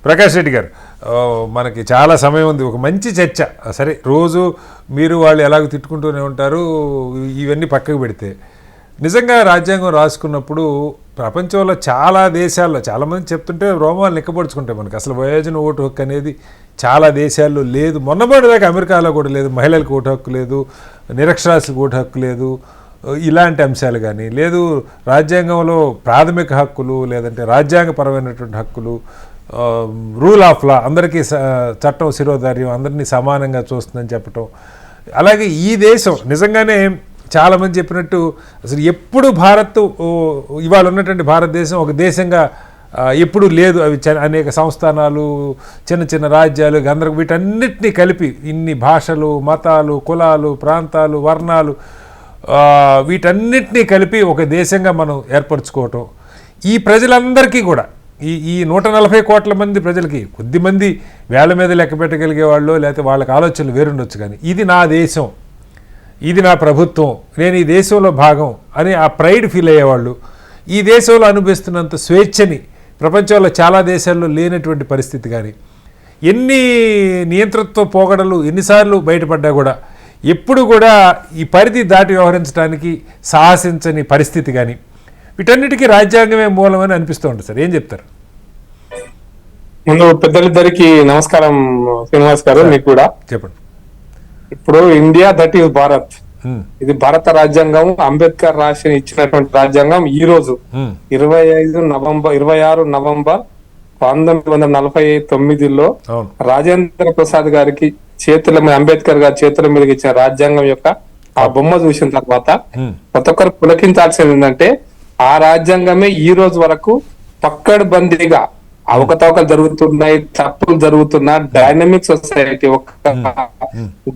ప్రకాష్ రెడ్డి గారు, మనకి చాలా సమయం ఉంది, ఒక మంచి చర్చ. సరే, రోజు మీరు వాళ్ళు ఎలాగో తిట్టుకుంటూనే ఉంటారు, ఇవన్నీ పక్కకు పెడితే నిజంగా రాజ్యాంగం రాసుకున్నప్పుడు ప్రపంచంలో చాలా దేశాల్లో చాలామంది చెప్తుంటే రోమాలు నిక్కపడుచుకుంటాయి. మనకి అసలు వయోజన ఓటు హక్కు అనేది చాలా దేశాల్లో లేదు. మొన్నబడిదాకా అమెరికాలో కూడా లేదు, మహిళలకు ఓటు హక్కు లేదు, నిరక్షరాస్యులకు ఓటు హక్కు లేదు, ఇలాంటి అంశాలు కానీ లేదు. రాజ్యాంగంలో ప్రాథమిక హక్కులు లేదంటే రాజ్యాంగపరమైనటువంటి హక్కులు, రూల్ ఆఫ్ లా, అందరికీ చట్టం శిరోధార్యం, అందరినీ సమానంగా చూస్తుందని చెప్పటం. అలాగే ఈ దేశం నిజంగానే చాలామంది చెప్పినట్టు అసలు ఎప్పుడు భారత్ ఇవాళ ఉన్నటువంటి భారతదేశం ఒక దేశంగా ఎప్పుడు లేదు. అవి అనేక సంస్థానాలు, చిన్న చిన్న రాజ్యాలు, వీటన్నిటినీ కలిపి ఇన్ని భాషలు, మతాలు, కులాలు, ప్రాంతాలు, వర్ణాలు, వీటన్నిటినీ కలిపి ఒక దేశంగా మనం ఏర్పరచుకోవటం. ఈ ప్రజలందరికీ కూడా ఈ 140 కోట్ల మంది ప్రజలకి కొద్దిమంది వేల మీద లెక్క పెట్టగలిగే వాళ్ళు, లేకపోతే వాళ్ళకి ఆలోచనలు వేరుండొచ్చు, కానీ ఇది నా దేశం, ఇది నా ప్రభుత్వం, నేను ఈ దేశంలో భాగం అని ఆ ప్రైడ్ ఫీల్ అయ్యేవాళ్ళు, ఈ దేశంలో అనుభవిస్తున్నంత స్వేచ్ఛని ప్రపంచంలో చాలా దేశాల్లో లేనటువంటి పరిస్థితి, కానీ ఎన్ని నియంతృత్వ పోగడలు ఎన్నిసార్లు బయటపడ్డా కూడా ఎప్పుడు కూడా ఈ పరిధి దాటి వ్యవహరించడానికి సాహసించని పరిస్థితి, కానీ వీటన్నిటికీ రాజ్యాంగమే మూలమని అనిపిస్తూ ఉంటుంది సార్. ఏం చెప్తారు? ముందు పెద్దలిద్దరికి నమస్కారం. శ్రీనివాస్ గారు మీకు కూడా చెప్పండి. ఇప్పుడు ఇండియా దట్ ఈస్ భారత్, ఇది భారత రాజ్యాంగం. అంబేద్కర్ రాసి ఇచ్చినటువంటి రాజ్యాంగం. ఈ రోజు 26 నవంబర్ 1949లో రాజేంద్ర ప్రసాద్ గారికి చేతుల మీద, అంబేద్కర్ గారి చేతుల మీదకి ఇచ్చిన రాజ్యాంగం యొక్క ఆ బొమ్మ చూసిన తర్వాత ప్రతి ఒక్కరు పులకించాల్సింది ఏంటంటే, ఆ రాజ్యాంగమే ఈ రోజు వరకు పక్కడ్బందీగా అవకతవకలు జరుగుతున్నాయి, తప్పులు జరుగుతున్నా, డైనమిక్ సొసైటీ, ఒక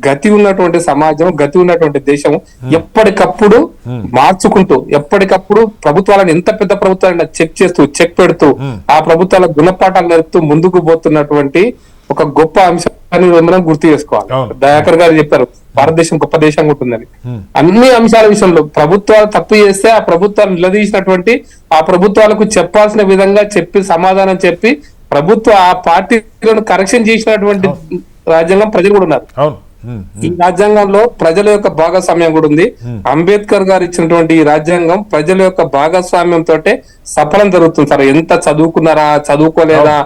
గతి ఉన్నటువంటి సమాజం, గతి ఉన్నటువంటి దేశం ఎప్పటికప్పుడు మార్చుకుంటూ, ఎప్పటికప్పుడు ప్రభుత్వాలను ఎంత పెద్ద ప్రభుత్వాలను చెక్ పెడుతూ ఆ ప్రభుత్వాల గుణపాఠాలు నేర్పుతూ ముందుకు పోతున్నటువంటి ఒక గొప్ప అంశాన్ని మనం గుర్తు చేసుకోవాలి. దయాకర్ గారు చెప్పారు భారతదేశం గొప్ప దేశంగా ఉంటుందని. అన్ని అంశాల విషయంలో ప్రభుత్వాలు తప్పు చేస్తే ఆ ప్రభుత్వాలు నిలదీసినటువంటి, ఆ ప్రభుత్వాలకు చెప్పాల్సిన విధంగా చెప్పి సమాధానం చెప్పి ప్రభుత్వ ఆ పార్టీలను కరెక్షన్ చేసినటువంటి రాజ్యాంగం ప్రజలు కూడా ఉన్నారు. ఈ రాజ్యాంగంలో ప్రజల యొక్క భాగస్వామ్యం కూడా ఉంది. అంబేద్కర్ గారు ఇచ్చినటువంటి ఈ రాజ్యాంగం ప్రజల యొక్క భాగస్వామ్యంతో సఫలం జరుగుతుంది సార్. ఎంత చదువుకున్నారా, చదువుకోలేదా,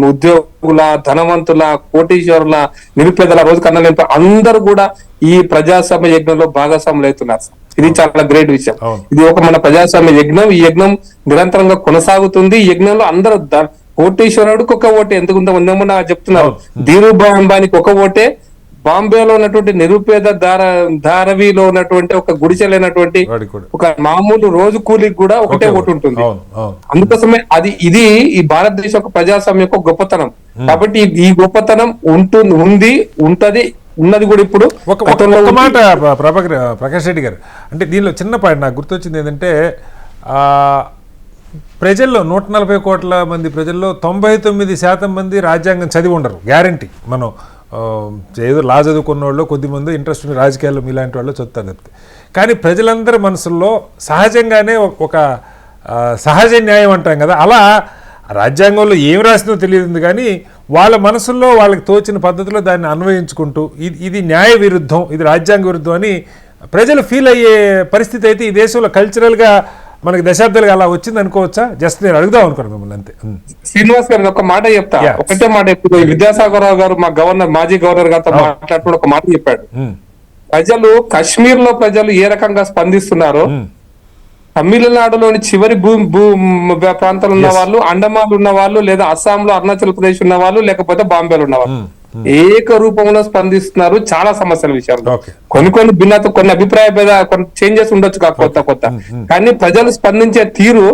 ఉద్యోగుల, ధనవంతుల, కోటీశ్వరుల, నిరుపేదల, రోజు కన్నా అందరూ కూడా ఈ ప్రజాస్వామ్య యజ్ఞంలో భాగస్వాములు అవుతున్నారు. ఇది చాలా గ్రేట్ విషయం. ఇది ఒక మన ప్రజాస్వామ్య యజ్ఞం. ఈ యజ్ఞం నిరంతరంగా కొనసాగుతుంది. ఈ యజ్ఞంలో అందరూ కోటీశ్వరుడికి ఒక ఓటే, ఎందుకుందా చెప్తున్నారు, ధీరుభాయ్ అంబానీకి ఒక ఓటే, బాంబేలో ఉన్నటువంటి నిరుపేద ధారవిలో ఉన్నటువంటి ఒక గుడిసెలైనటువంటి ఒక మామూలు రోజు కూలీకి కూడా ఒకటే ఓటు ఉంటుంది. అందుకోసమే ఇది ఈ భారతదేశం యొక్క ప్రజాస్వామ్యం యొక్క గొప్పతనం. కాబట్టి ఈ గొప్పతనం ఉంటది ఉన్నది కూడా. ఇప్పుడు ఒక మాట ప్రకాష్ రెడ్డి గారు, అంటే దీనిలో చిన్న పాయింట్ నాకు గుర్తొచ్చింది ఏంటంటే, ప్రజల్లో 140 కోట్ల మంది ప్రజల్లో 99% మంది రాజ్యాంగం చదివి ఉండరు, గ్యారంటీ. మనం ఏదో లా చదువుకున్న వాళ్ళు కొద్దిమంది ఇంట్రెస్ట్ ఉన్న రాజకీయాల్లో ఇలాంటి వాళ్ళు చదువుతారు చెప్తే, కానీ ప్రజలందరి మనసుల్లో సహజంగానే ఒక సహజ న్యాయం అంటాం కదా, అలా రాజ్యాంగంలో ఏం రాసిందో తెలియదు, కానీ వాళ్ళ మనసుల్లో వాళ్ళకి తోచిన పద్ధతిలో దాన్ని అన్వయించుకుంటూ ఇది న్యాయ విరుద్ధం, ఇది రాజ్యాంగ విరుద్ధం అని ప్రజలు ఫీల్ అయ్యే పరిస్థితి అయితే ఈ దేశంలో కల్చరల్గా మనకి దశాబ్దాలుగా అలా వచ్చింది అనుకోవచ్చా? జస్ట్ నేను అడుగుదాం అనుకున్నాను మిమ్మల్ని అంతే. శ్రీనివాస్ గారు ఒక మాట చెప్తా, ఒకటే మాట. ఇప్పుడు విద్యాసాగర్ రావు గారు, మా మాజీ గవర్నర్ గారితో మాట్లాడుతూ ఒక మాట చెప్పాడు. ప్రజలు కాశ్మీర్ లో ప్రజలు ఏ రకంగా స్పందిస్తున్నారో, తమిళనాడులోని చివరి ప్రాంతాలు ఉన్న వాళ్ళు, అండమాన్ ఉన్న వాళ్ళు, లేదా అస్సాంలో అరుణాచల్ ప్రదేశ్ ఉన్న వాళ్ళు, లేకపోతే బాంబేలో ఉన్న వాళ్ళు ఏక రూపంలో స్పందిస్తున్నారు చాలా సమస్యల విషయంలో. కొన్ని భిన్నత, కొన్ని అభిప్రాయ భేద, కొన్ని చేంజెస్ ఉండొచ్చు కొత్త, కానీ ప్రజలు స్పందించే తీరు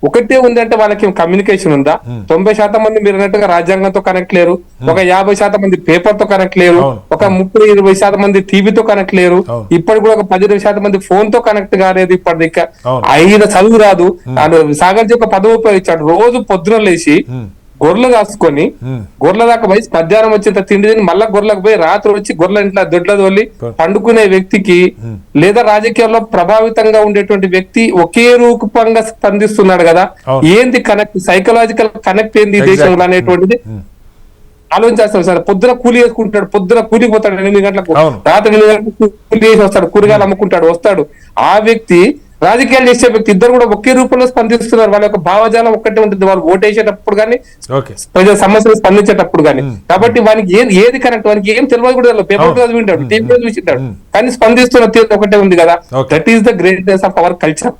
ఒకటే ఉందంటే వాళ్ళకి కమ్యూనికేషన్ ఉందా? 90% మంది మీరు అన్నట్టుగా రాజ్యాంగంతో కనెక్ట్ లేరు, ఒక 50% మంది పేపర్ తో కనెక్ట్ లేరు, ఒక 30-20% మంది టీవీతో కనెక్ట్ లేరు, ఇప్పటికి కూడా ఒక 10-20% మంది ఫోన్ తో కనెక్ట్ కాలేదు. ఇప్పటిదాకా 5 చదువు రాదు. సాగర్జీ ఒక పదవి ఉపయోగించాడు. రోజు పొద్దున లేచి గొర్రెలు కాసుకొని గొర్రెల దాకా పోయి మధ్యాహ్నం వచ్చేంత తిండి తిని మళ్ళా గొర్రెలకు పోయి రాత్రి వచ్చి గొర్రెల ఇంట్లో దొడ్ల తోలి పండుకునే వ్యక్తికి లేదా రాజకీయాల్లో ప్రభావితంగా ఉండేటువంటి వ్యక్తి ఒకే రూపంగా స్పందిస్తున్నాడు కదా, ఏంది కనెక్ట్, సైకలాజికల్ కనెక్ట్ ఏంది ఈ దేశంలో అనేటువంటిది ఆలోచించేస్తాడు సార్. పొద్దున కూలి చేసుకుంటాడు, పొద్దున కూలికి పోతాడు 8 గంటలకు, రాత్రి 8 గంటలకు కూలి చేసి వస్తాడు, కూరగాయలు అమ్ముకుంటాడు వస్తాడు. ఆ వ్యక్తి రాజకీయాలు చేసే వ్యక్తి ఇద్దరు కూడా ఒకే రూపంలో స్పందిస్తున్నారు. వాళ్ళ యొక్క భావజాలం ఒక్కటే ఉంటుంది, వాళ్ళు ఓటేసేటప్పుడు కానీ ప్రజల సమస్యలు స్పందించేటప్పుడు కానీ. కాబట్టి వానికి ఏది కరెక్ట్, వానికి ఏం తెలియదు కూడా, పేపర్ చదివింటాడు, టీవీ చూసింటాడు, కానీ స్పందిస్తున్న తీరు ఒకటే ఉంది కదా. That is the greatness of our culture.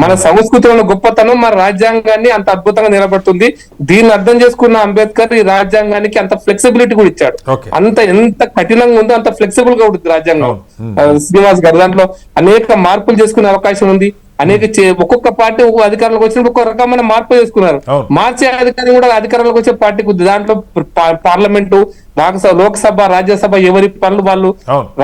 మన సంస్కృతిలో గొప్పతనం మన రాజ్యాంగాన్ని అంత అద్భుతంగా నిలబడుతుంది. దీన్ని అర్థం చేసుకున్న అంబేద్కర్ ఈ రాజ్యాంగానికి అంత ఫ్లెక్సిబిలిటీ కూడా ఇచ్చాడు. అంత ఎంత కఠినంగా ఉందో అంత ఫ్లెక్సిబుల్ గా ఉంటుంది రాజ్యాంగం. శ్రీనివాస్ గారు దాంట్లో అనేక మార్పులు చేసుకునే అవకాశం ఉంది. ఒక్కొక్క పార్టీ ఒక్కొక్క అధికారంలోకి వచ్చినప్పుడు ఒక్కొక్క రకమైన మార్పు చేసుకున్నారు. మార్చే అధికారం కూడా అధికారంలోకి వచ్చే పార్టీకి ఉంది. దాంట్లో పార్లమెంటు, లోక్సభ, రాజ్యసభ ఎవరి పనులు వాళ్ళు,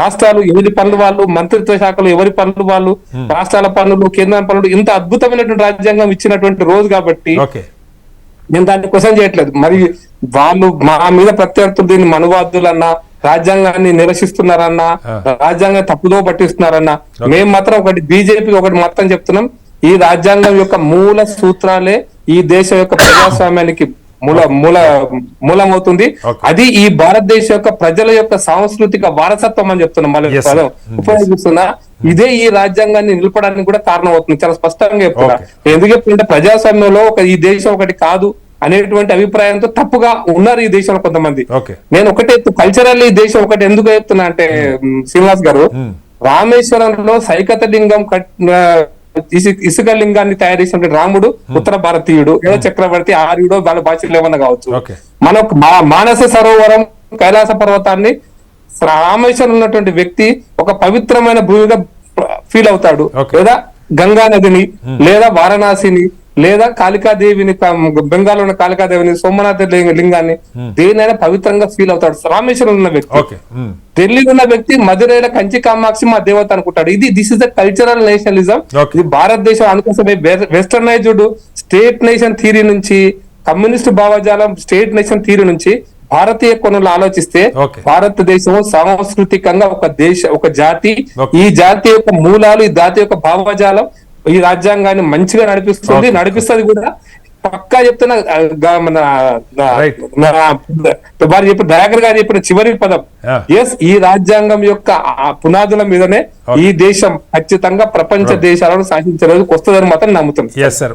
రాష్ట్రాలు ఎవరి పనులు వాళ్ళు, మంత్రిత్వ శాఖలు ఎవరి పనులు వాళ్ళు, రాష్ట్రాల పనులు, కేంద్ర పనులు, ఇంత అద్భుతమైనటువంటి రాజ్యాంగం ఇచ్చినటువంటి రోజు కాబట్టి నేను దాన్ని క్వశ్చన్ చేయట్లేదు. మరి వాళ్ళు మా మీద ప్రత్యర్థులు దీన్ని మనువాదులన్నా, రాజ్యాంగాన్ని నిరసిస్తున్నారన్నా, రాజ్యాంగాన్ని తప్పుదో పట్టిస్తున్నారన్నా, మేము మాత్రం ఒకటి బీజేపీ ఒకటి మొత్తం చెప్తున్నాం, ఈ రాజ్యాంగం యొక్క మూల సూత్రాలే ఈ దేశం యొక్క ప్రజాస్వామ్యానికి మూలమవుతుంది. అది ఈ భారతదేశం యొక్క ప్రజల యొక్క సాంస్కృతిక వారసత్వం అని చెప్తున్నాం. మళ్ళీ పదం ఉపయోగిస్తున్నా, ఇదే ఈ రాజ్యాంగాన్ని నిలపడానికి కూడా కారణం అవుతుంది. చాలా స్పష్టంగా చెప్తున్నా. ఎందుకు చెప్తుంటే ప్రజాస్వామ్యంలో ఈ దేశం ఒకటి కాదు అనేటువంటి అభిప్రాయంతో తప్పుగా ఉన్నారు ఈ దేశంలో కొంతమంది. నేను ఒకటే కల్చరల్ ఈ దేశం ఒకటి ఎందుకు చెప్తున్నా అంటే శ్రీనివాస్ గారు, రామేశ్వరంలో సైకత లింగం ఇసుక లింగాన్ని తయారు చేసిన రాముడు ఉత్తర భారతీయుడు, ఏదో చక్రవర్తి ఆర్యుడో వాళ్ళ భాషలో ఏమన్నా కావచ్చు. మనకు మానస సరోవరం కైలాస పర్వతాన్ని రామేశ్వరం ఉన్నటువంటి వ్యక్తి ఒక పవిత్రమైన భూమిగా ఫీల్ అవుతాడు. లేదా గంగా నదిని, లేదా వారణాసిని, లేదా కాళికాదేవిని, బెంగాల్ ఉన్న కాళికాదేవిని, సోమనాథ లింగాన్ని దేనైనా పవిత్రంగా ఫీల్ అవుతాడు రామేశ్వరం ఉన్న వ్యక్తి. ఢిల్లీలో ఉన్న వ్యక్తి మధురైలో కంచి కామాక్షి మా దేవత అనుకుంటాడు. This is the cultural nationalism. ఇది భారతదేశం అందుకోసమే వెస్టర్నైజ్డ్ స్టేట్ నేషన్ థియరీ నుంచి, కమ్యూనిస్ట్ భావజాలం స్టేట్ నేషన్ థియరీ నుంచి భారతీయ కొనులు ఆలోచిస్తే భారతదేశం సాంస్కృతికంగా ఒక జాతి, ఈ జాతి యొక్క మూలాలు, ఈ జాతి యొక్క భావజాలం ఈ రాజ్యాంగాన్ని మంచిగా నడిపిస్తుంది కూడా. పక్కా చెప్తున్నా, మన వారు చెప్పిన దయాకర్ గారు చెప్పిన చివరి పదం, ఎస్, ఈ రాజ్యాంగం యొక్క పునాదుల మీదనే ఈ దేశం ఖచ్చితంగా ప్రపంచ దేశాలను శాసించే రోజుకి వస్తుందని మాత్రం నమ్ముతుంది.